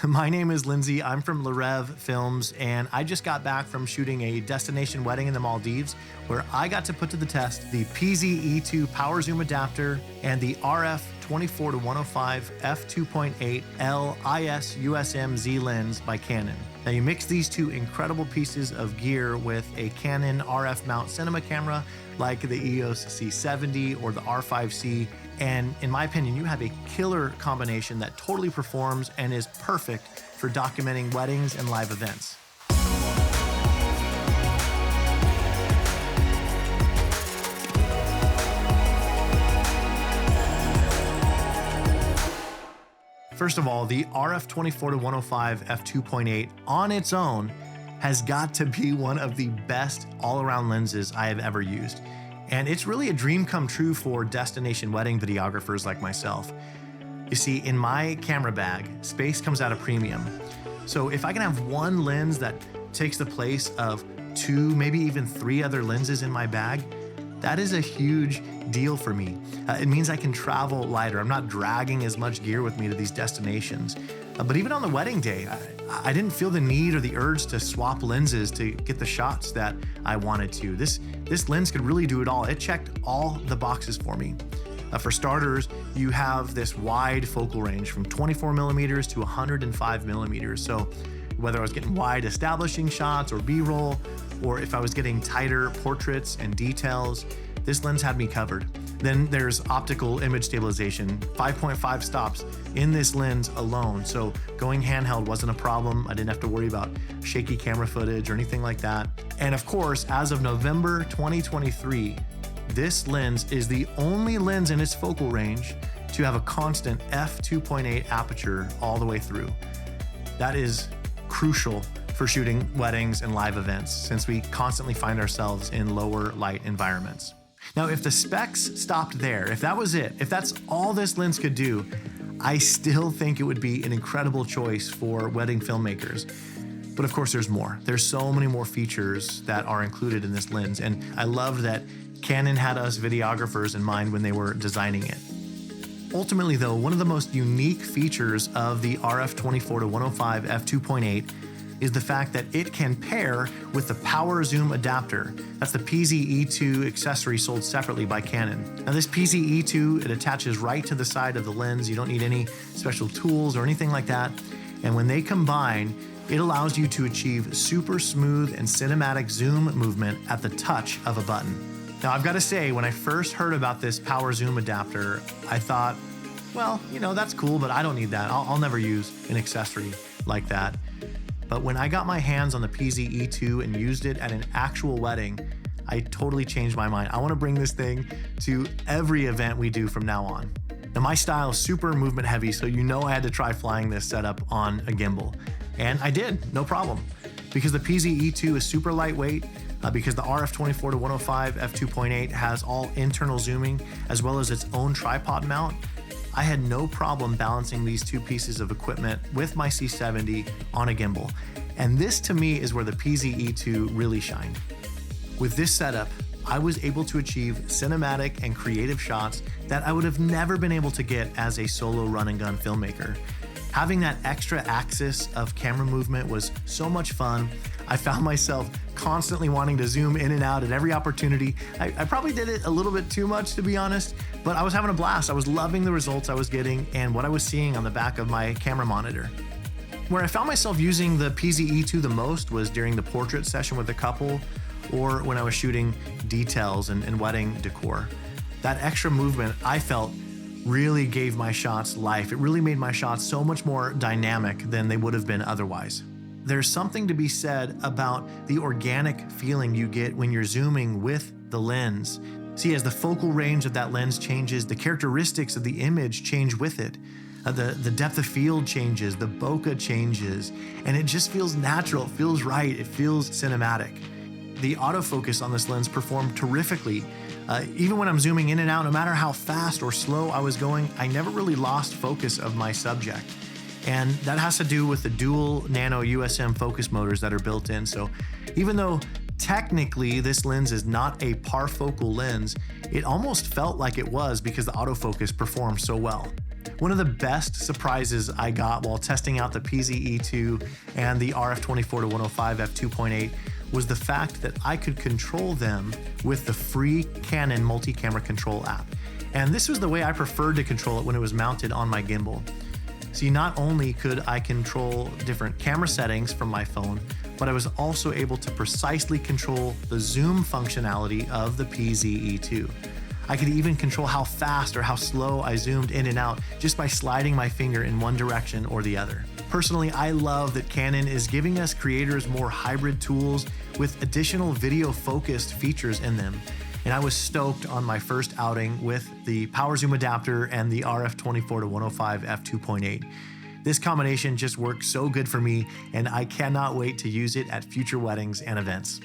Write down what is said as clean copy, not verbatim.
My name is Lindsey. I'm from Rêve Films, and I just got back from shooting a destination wedding in the Maldives where I got to put to the test the PZ-E2 power zoom adapter and the RF24-105 F2.8 LIS USM Z lens by Canon. Now you mix these two incredible pieces of gear with a Canon RF mount cinema camera like the EOS C70 or the R5C, and in my opinion, you have a killer combination that totally performs and is perfect for documenting weddings and live events. First of all, the RF24-105 F2.8 on its own has got to be one of the best all-around lenses I have ever used. And it's really a dream come true for destination wedding videographers like myself. You see, in my camera bag, space comes at a premium. So if I can have one lens that takes the place of two, maybe even three other lenses in my bag, that is a huge deal for me. It means I can travel lighter. I'm not dragging as much gear with me to these destinations. But even on the wedding day, I didn't feel the need or the urge to swap lenses to get the shots that I wanted to. This lens could really do it all. It checked all the boxes for me. For starters, you have this wide focal range from 24 millimeters to 105 millimeters. So whether I was getting wide establishing shots or B-roll, or if I was getting tighter portraits and details, this lens had me covered. Then there's optical image stabilization, 5.5 stops in this lens alone. So going handheld wasn't a problem. I didn't have to worry about shaky camera footage or anything like that. And of course, as of November 2023, this lens is the only lens in its focal range to have a constant f2.8 aperture all the way through. That is crucial for shooting weddings and live events, since we constantly find ourselves in lower light environments. Now, if the specs stopped there, if that was it, if that's all this lens could do, I still think it would be an incredible choice for wedding filmmakers. But of course, there's more. There's so many more features that are included in this lens, and I love that Canon had us videographers in mind when they were designing it. Ultimately though, one of the most unique features of the RF24-105 F2.8 is the fact that it can pair with the power zoom adapter. That's the PZ-E2 accessory sold separately by Canon. Now this PZ-E2, it attaches right to the side of the lens. You don't need any special tools or anything like that. And when they combine, it allows you to achieve super smooth and cinematic zoom movement at the touch of a button. Now I've got to say, when I first heard about this power zoom adapter, I thought, well, you know, that's cool, but I don't need that. I'll never use an accessory like that. But when I got my hands on the PZ-E2 and used it at an actual wedding, I totally changed my mind. I want to bring this thing to every event we do from now on. Now my style is super movement heavy, so you know I had to try flying this setup on a gimbal. And I did, no problem. Because the PZ-E2 is super lightweight, because the RF24-105 F2.8 has all internal zooming as well as its own tripod mount, I had no problem balancing these two pieces of equipment with my C70 on a gimbal. And this to me is where the PZ-E2 really shined. With this setup, I was able to achieve cinematic and creative shots that I would have never been able to get as a solo run and gun filmmaker. Having that extra axis of camera movement was so much fun. I found myself constantly wanting to zoom in and out at every opportunity. I probably did it a little bit too much, to be honest, but I was having a blast. I was loving the results I was getting and what I was seeing on the back of my camera monitor. Where I found myself using the PZ-E2 the most was during the portrait session with a couple, or when I was shooting details and wedding decor. That extra movement, I felt, really gave my shots life. It really made my shots so much more dynamic than they would have been otherwise. There's something to be said about the organic feeling you get when you're zooming with the lens. See, as the focal range of that lens changes, the characteristics of the image change with it. The depth of field changes, the bokeh changes, and it just feels natural, it feels right, it feels cinematic. The autofocus on this lens performed terrifically. Even when I'm zooming in and out, no matter how fast or slow I was going, I never really lost focus of my subject. And that has to do with the dual nano USM focus motors that are built in. So even though technically this lens is not a parfocal lens, it almost felt like it was because the autofocus performed so well. One of the best surprises I got while testing out the PZ-E2 and the RF24-105 F2.8 was the fact that I could control them with the free Canon multi-camera control app. And this was the way I preferred to control it when it was mounted on my gimbal. See, not only could I control different camera settings from my phone, but I was also able to precisely control the zoom functionality of the PZ-E2. I could even control how fast or how slow I zoomed in and out just by sliding my finger in one direction or the other. Personally, I love that Canon is giving us creators more hybrid tools with additional video-focused features in them. And I was stoked on my first outing with the power zoom adapter and the RF24-105 F2.8. This combination just works so good for me, and I cannot wait to use it at future weddings and events.